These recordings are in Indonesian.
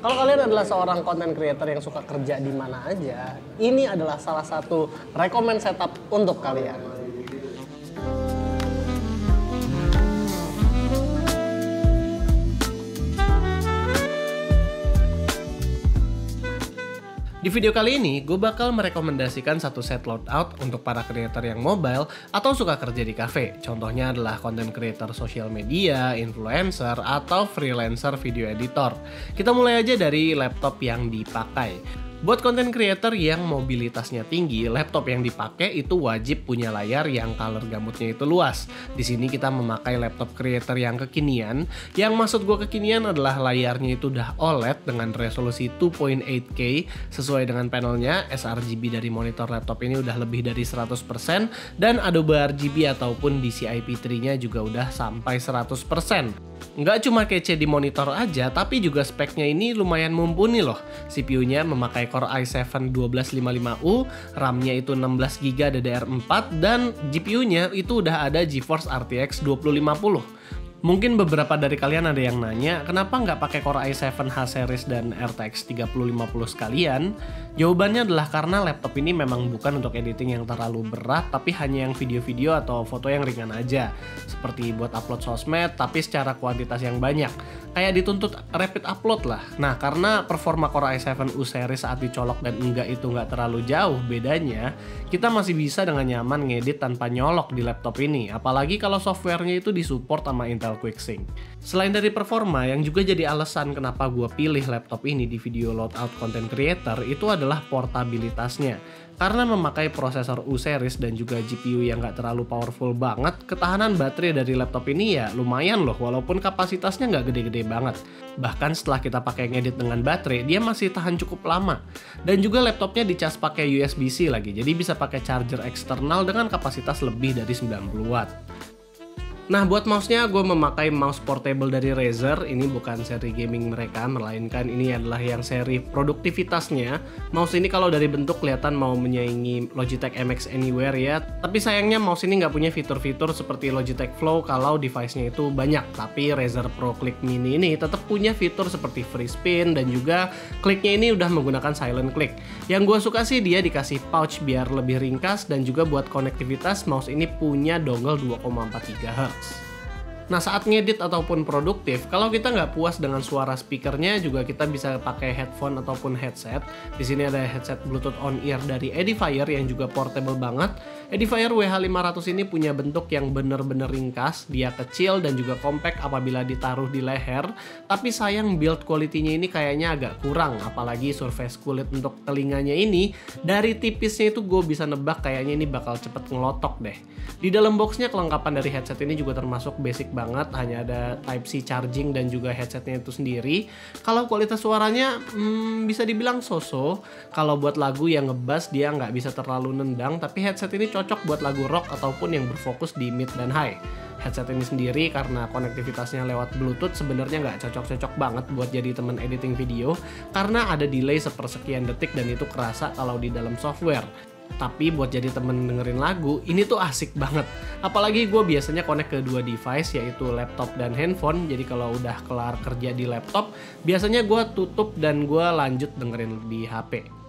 Kalau kalian adalah seorang content creator yang suka kerja di mana aja, ini adalah salah satu recommend setup untuk kalian. Di video kali ini, gue bakal merekomendasikan satu set loadout untuk para creator yang mobile atau suka kerja di cafe. Contohnya adalah content creator sosial media, influencer, atau freelancer video editor. Kita mulai aja dari laptop yang dipakai. Buat content creator yang mobilitasnya tinggi, laptop yang dipakai itu wajib punya layar yang color gamutnya itu luas. Di sini kita memakai laptop creator yang kekinian. Yang maksud gue kekinian adalah layarnya itu udah OLED dengan resolusi 2.8K sesuai dengan panelnya. sRGB dari monitor laptop ini udah lebih dari 100% dan Adobe RGB ataupun DCI-P3-nya juga udah sampai 100%. Nggak cuma kece di monitor aja, tapi juga speknya ini lumayan mumpuni loh. CPU-nya memakai Core i7 1255U, RAM-nya itu 16GB DDR4, dan GPU-nya itu udah ada GeForce RTX 2050. Mungkin beberapa dari kalian ada yang nanya, kenapa nggak pakai Core i7 H-Series dan RTX 3050 sekalian? Jawabannya adalah karena laptop ini memang bukan untuk editing yang terlalu berat, tapi hanya yang video-video atau foto yang ringan aja. Seperti buat upload sosmed, tapi secara kuantitas yang banyak. Kayak dituntut rapid upload lah. Nah, karena performa Core i7 U-Series saat dicolok dan enggak itu nggak terlalu jauh bedanya, kita masih bisa dengan nyaman ngedit tanpa nyolok di laptop ini. Apalagi kalau softwarenya itu disupport sama Intel QuickSync. Selain dari performa, yang juga jadi alasan kenapa gue pilih laptop ini di video loadout content creator itu adalah portabilitasnya. Karena memakai prosesor U-Series dan juga GPU yang nggak terlalu powerful banget, ketahanan baterai dari laptop ini ya lumayan loh, walaupun kapasitasnya nggak gede-gede banget. Bahkan setelah kita pakai ngedit dengan baterai, dia masih tahan cukup lama. Dan juga laptopnya dicas pakai USB-C lagi, jadi bisa pakai charger eksternal dengan kapasitas lebih dari 90 watt. Nah, buat mouse-nya gue memakai mouse portable dari Razer. Ini bukan seri gaming mereka, melainkan ini adalah yang seri produktivitasnya. Mouse ini kalau dari bentuk kelihatan mau menyaingi Logitech MX Anywhere ya. Tapi sayangnya mouse ini nggak punya fitur-fitur seperti Logitech Flow kalau device-nya itu banyak. Tapi Razer Pro Click Mini ini tetap punya fitur seperti free spin dan juga kliknya ini udah menggunakan silent click. Yang gue suka sih dia dikasih pouch biar lebih ringkas, dan juga buat konektivitas mouse ini punya dongle 2,4 GHz. Nah, saat ngedit ataupun produktif, kalau kita nggak puas dengan suara speakernya, juga kita bisa pakai headphone ataupun headset. Di sini ada headset Bluetooth on ear dari Edifier yang juga portable banget. Edifier WH500 ini punya bentuk yang bener-bener ringkas, dia kecil dan juga compact apabila ditaruh di leher. Tapi sayang build quality-nya ini kayaknya agak kurang, apalagi surface kulit untuk telinganya ini. Dari tipisnya itu gue bisa nebak kayaknya ini bakal cepet ngelotok deh. Di dalam boxnya kelengkapan dari headset ini juga termasuk basic banget, hanya ada Type-C charging dan juga headsetnya itu sendiri. Kalau kualitas suaranya bisa dibilang so-so. Kalau buat lagu yang ngebass dia nggak bisa terlalu nendang, tapi headset ini cocok buat lagu rock ataupun yang berfokus di mid dan high. Headset ini sendiri karena konektivitasnya lewat Bluetooth sebenarnya nggak cocok-cocok banget buat jadi teman editing video, karena ada delay sepersekian detik dan itu kerasa kalau di dalam software. Tapi buat jadi temen dengerin lagu, ini tuh asik banget. Apalagi gue biasanya connect ke dua device, yaitu laptop dan handphone. Jadi kalau udah kelar kerja di laptop, biasanya gue tutup dan gue lanjut dengerin di HP.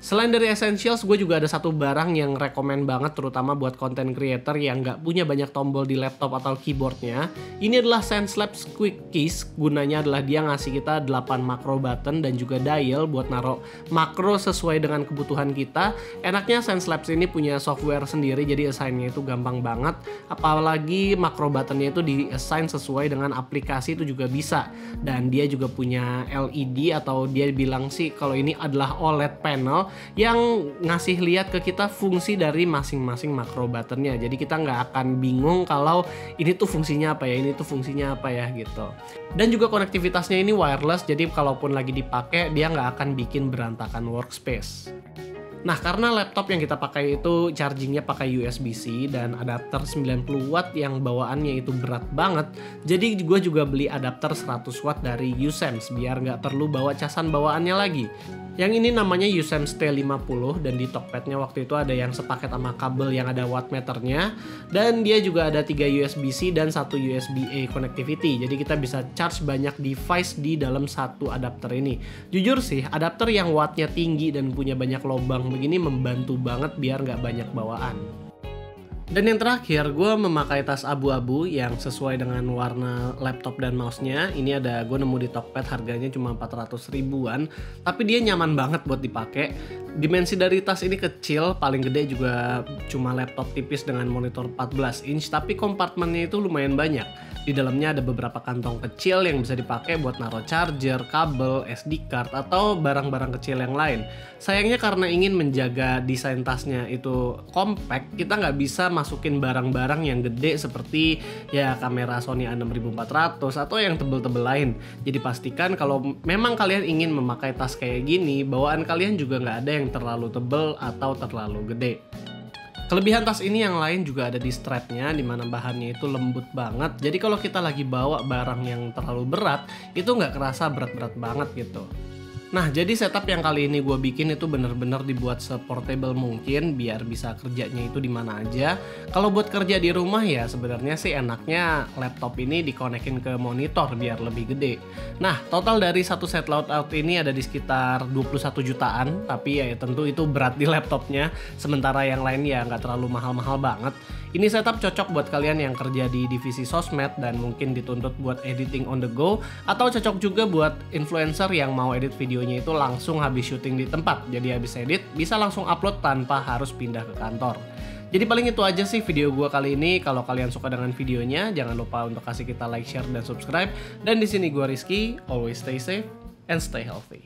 Selain dari essentials, gue juga ada satu barang yang rekomen banget, terutama buat content creator yang nggak punya banyak tombol di laptop atau keyboardnya. Ini adalah SenseLabs Quick Keys. Gunanya adalah dia ngasih kita 8 makro button dan juga dial buat naruh makro sesuai dengan kebutuhan kita. Enaknya SenseLabs ini punya software sendiri, jadi assign-nya itu gampang banget. Apalagi makro buttonnya itu di-assign sesuai dengan aplikasi itu juga bisa. Dan dia juga punya LED, atau dia bilang sih kalau ini adalah OLED panel yang ngasih lihat ke kita fungsi dari masing-masing makro buttonnya. Jadi kita nggak akan bingung kalau ini tuh fungsinya apa ya, ini tuh fungsinya apa ya gitu. Dan juga konektivitasnya ini wireless, jadi kalaupun lagi dipakai dia nggak akan bikin berantakan workspace. Nah, karena laptop yang kita pakai itu chargingnya pakai USB-C dan adapter 90 watt yang bawaannya itu berat banget, jadi gue juga beli adapter 100 watt dari Usems biar nggak perlu bawa casan bawaannya lagi. Yang ini namanya Usems T50 dan di Tokped-nya waktu itu ada yang sepaket sama kabel yang ada wattmeternya, dan dia juga ada 3 USB-C dan 1 USB-A connectivity. Jadi kita bisa charge banyak device di dalam satu adapter ini. Jujur sih, adapter yang wattnya tinggi dan punya banyak lubang begini membantu banget biar nggak banyak bawaan. Dan yang terakhir, gue memakai tas abu-abu yang sesuai dengan warna laptop dan mouse-nya. Ini gue nemu di Tokped, harganya cuma 400 ribuan, tapi dia nyaman banget buat dipakai. Dimensi dari tas ini kecil, paling gede juga cuma laptop tipis dengan monitor 14 inch, tapi kompartemennya itu lumayan banyak. Di dalamnya ada beberapa kantong kecil yang bisa dipakai buat naruh charger, kabel, SD card, atau barang-barang kecil yang lain. Sayangnya karena ingin menjaga desain tasnya itu compact, kita nggak bisa masukin barang-barang yang gede seperti ya kamera Sony A6400 atau yang tebel-tebel lain. Jadi pastikan kalau memang kalian ingin memakai tas kayak gini, bawaan kalian juga nggak ada yang terlalu tebel atau terlalu gede. Kelebihan tas ini yang lain juga ada di strapnya, dimana bahannya itu lembut banget. Jadi kalau kita lagi bawa barang yang terlalu berat, itu nggak kerasa berat-berat banget gitu. Nah, jadi setup yang kali ini gue bikin itu bener-bener dibuat se-portable mungkin biar bisa kerjanya itu di mana aja. Kalau buat kerja di rumah ya sebenarnya sih enaknya laptop ini dikonekin ke monitor biar lebih gede. Nah, total dari satu set loadout ini ada di sekitar 21 jutaan, tapi ya tentu itu berat di laptopnya, sementara yang lain ya nggak terlalu mahal-mahal banget. Ini setup cocok buat kalian yang kerja di divisi sosmed dan mungkin dituntut buat editing on the go, atau cocok juga buat influencer yang mau edit videonya itu langsung habis syuting di tempat. Jadi habis edit bisa langsung upload tanpa harus pindah ke kantor. Jadi paling itu aja sih video gua kali ini. Kalau kalian suka dengan videonya, jangan lupa untuk kasih kita like, share, dan subscribe. Dan di sini gua Rizky, always stay safe and stay healthy.